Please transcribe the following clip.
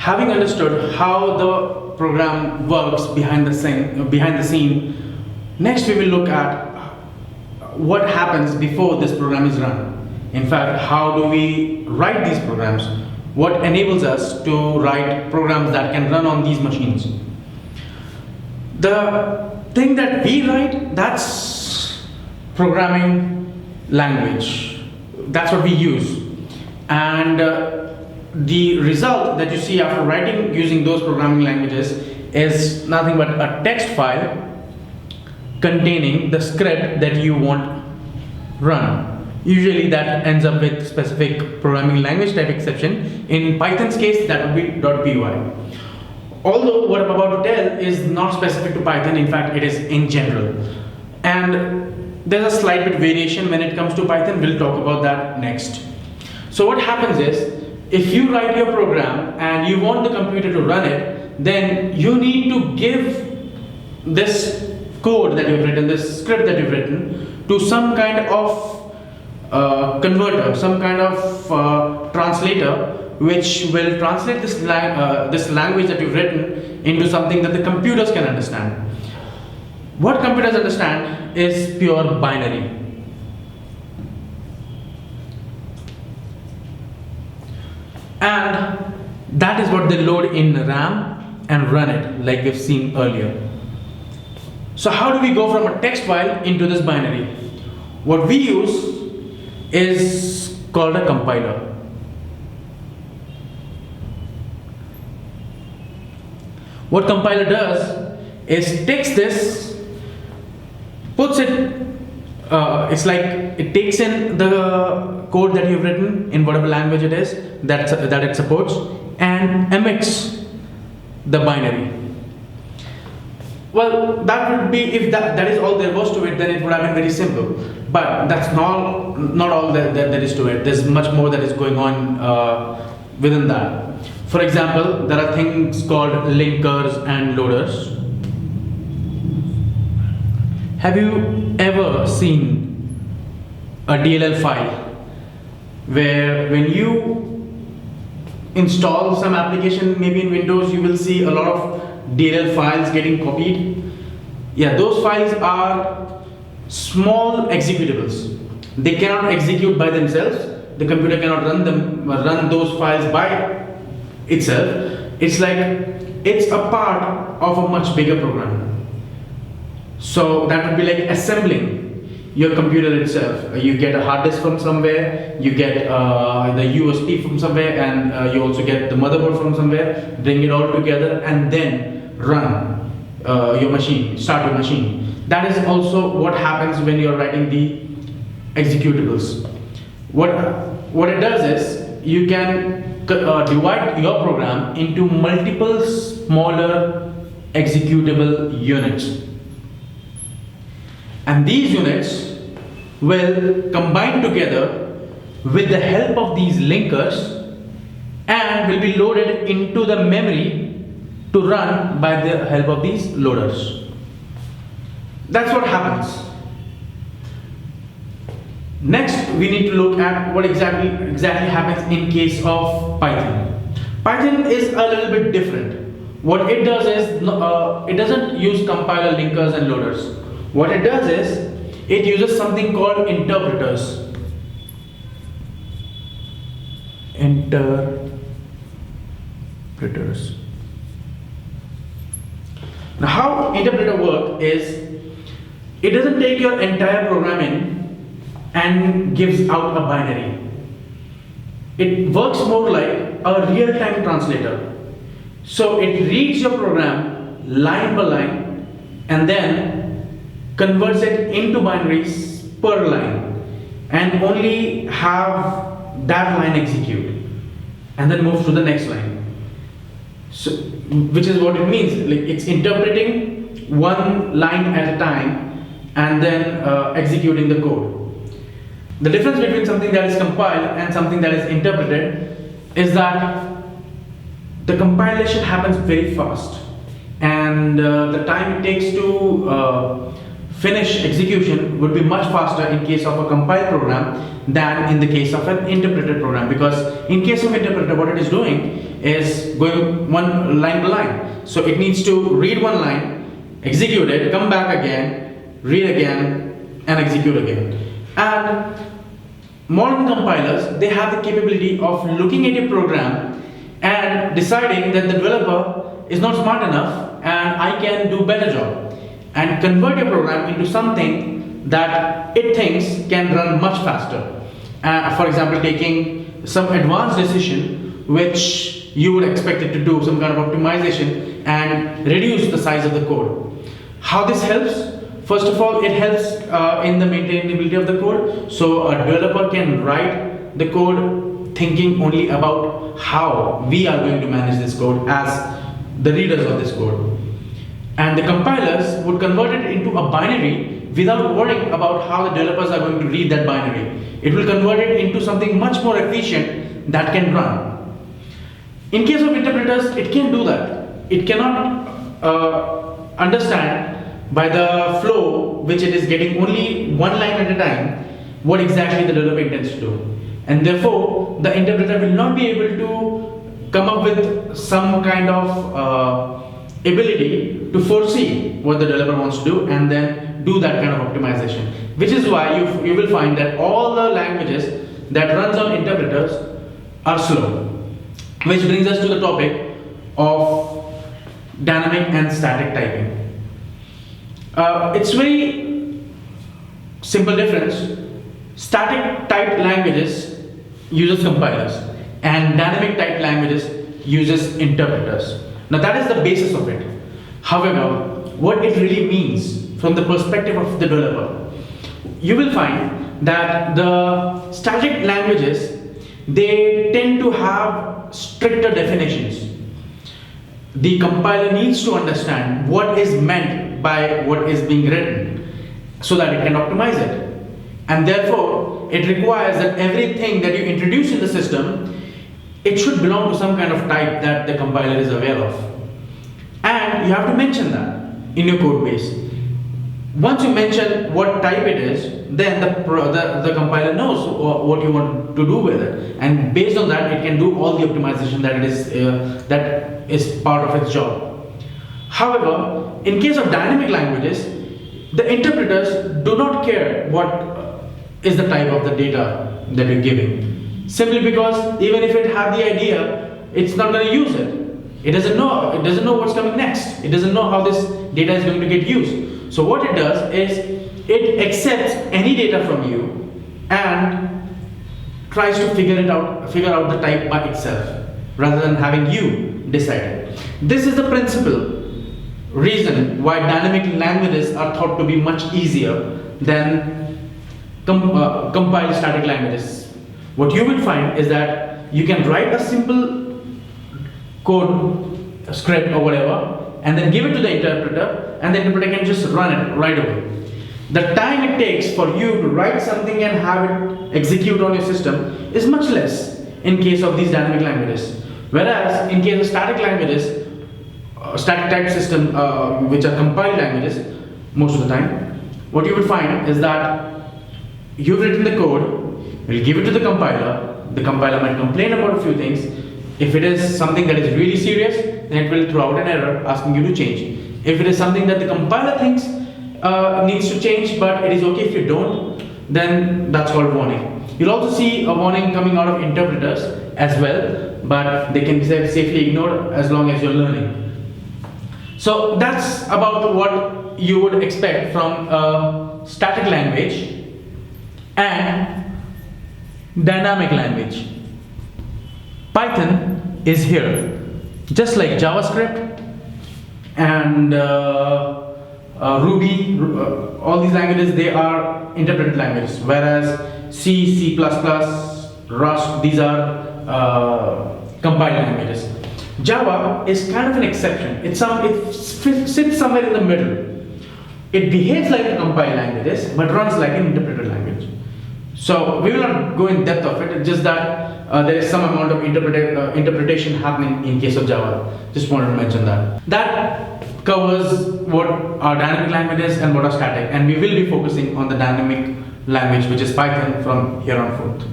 having understood how the program works behind the scene, next we will look at what happens before this program is run. In fact, how do we write these programs? What enables us to write programs that can run on these machines? The thing that we write, that's programming language. That's what we use. And the result that you see after writing using those programming languages is nothing but a text file containing the script that you want run. Usually that ends up with specific programming language type exception. In Python's case, that would be .py. Although what I'm about to tell is not specific to Python, in fact it is in general. And there's a slight bit variation when it comes to Python. We'll talk about that next. So what happens is, if you write your program and you want the computer to run it, then you need to give this code that you've written, this script that you've written, to some kind of converter, some kind of translator, which will translate this language that you've written into something that the computers can understand. What computers understand is pure binary. And that is what they load in RAM and run it, like we've seen earlier. So how do we go from a text file into this binary? What we use is called a compiler. What compiler does is takes this, puts it, it's like it takes in the code that you've written in whatever language it is that it supports, and emits the binary. Well, that would be, if that is all there was to it, then it would have been very simple. But that's not all that is to it. There's much more that is going on within that. For example, there are things called linkers and loaders. Have you ever seen a DLL file where when you install some application, maybe in Windows, you will see a lot of DLL files getting copied? Yeah, those files are small executables. They cannot execute by themselves. The computer cannot run those files by itself. It's like it's a part of a much bigger program. So that would be like assembling your computer itself. You get a hard disk from somewhere, you get the USB from somewhere, and you also get the motherboard from somewhere. Bring it all together and then run your machine, start your machine. That is also what happens when you're writing the executables. What it does is, you can divide your program into multiple smaller executable units. And these units will combine together with the help of these linkers and will be loaded into the memory to run by the help of these loaders. That's what happens. Next, we need to look at what exactly happens in case of Python. Python is a little bit different. What it does is, it doesn't use compiler, linkers and loaders. What it does is, it uses something called interpreters. Interpreters. Now, how interpreter work is, it doesn't take your entire program in and gives out a binary. It works more like a real-time translator. So it reads your program line by line and then converts it into binaries per line, and only have that line execute and then move to the next line. So, which is what it means, like it's interpreting one line at a time and then executing the code. The difference between something that is compiled and something that is interpreted is that the compilation happens very fast, and the time it takes to finish execution would be much faster in case of a compiled program than in the case of an interpreted program, because in case of interpreter, what it is doing is going one line by line. So it needs to read one line, execute it, come back again, read again, and execute again. And modern compilers, they have the capability of looking at a program and deciding that the developer is not smart enough and I can do better job, and convert your program into something that it thinks can run much faster. For example, taking some advanced decision which you would expect it to do, some kind of optimization, and reduce the size of the code. How this helps? First of all, it helps in the maintainability of the code. So a developer can write the code thinking only about how we are going to manage this code as the readers of this code. And the compilers would convert it into a binary without worrying about how the developers are going to read that binary. It will convert it into something much more efficient that can run. In case of interpreters, it can do that. It cannot understand by the flow which it is getting only one line at a time what exactly the developer intends to do. And therefore, the interpreter will not be able to come up with some kind of ability to foresee what the developer wants to do and then do that kind of optimization. Which is why you will find that all the languages that runs on interpreters are slow. Which brings us to the topic of dynamic and static typing. It's very simple difference. Static typed languages uses compilers and dynamic typed languages uses interpreters. Now that is the basis of it. However, what it really means from the perspective of the developer, you will find that the static languages, they tend to have stricter definitions. The compiler needs to understand what is meant by what is being written so that it can optimize it. And therefore, it requires that everything that you introduce in the system, it should belong to some kind of type that the compiler is aware of. And you have to mention that in your code base. Once you mention what type it is, then the compiler knows what you want to do with it. And based on that, it can do all the optimization that is part of its job. However, in case of dynamic languages, the interpreters do not care what is the type of the data that you're giving. Simply because even if it had the idea, it's not going to use it. It doesn't know what's coming next. It doesn't know how this data is going to get used. So what it does is it accepts any data from you and tries to figure out the type by itself rather than having you decide it. This is the principal reason why dynamic languages are thought to be much easier than compiled static languages. What you will find is that you can write a simple code, a script or whatever, and then give it to the interpreter, and the interpreter can just run it right away. The time it takes for you to write something and have it execute on your system is much less in case of these dynamic languages. Whereas in case of static languages, static type system, which are compiled languages, most of the time, what you would find is that you've written the code, you'll give it to the compiler might complain about a few things. If it is something that is really serious, then it will throw out an error asking you to change. If it is something that the compiler thinks needs to change, but it is okay if you don't, then that's called warning. You'll also see a warning coming out of interpreters as well, but they can be safely ignored as long as you're learning. So that's about what you would expect from a static language and dynamic language. Python is here, just like JavaScript and Ruby, all these languages, they are interpreted languages, whereas C, C++, Rust, these are compiled languages. Java is kind of an exception. It sits somewhere in the middle. It behaves like a compiled language, but runs like an interpreted language. So we will not go in depth of it. It's just that there is some amount of interpretation happening in case of Java. Just wanted to mention that. That covers what our dynamic language is and what are static, and we will be focusing on the dynamic language, which is Python, from here on forth.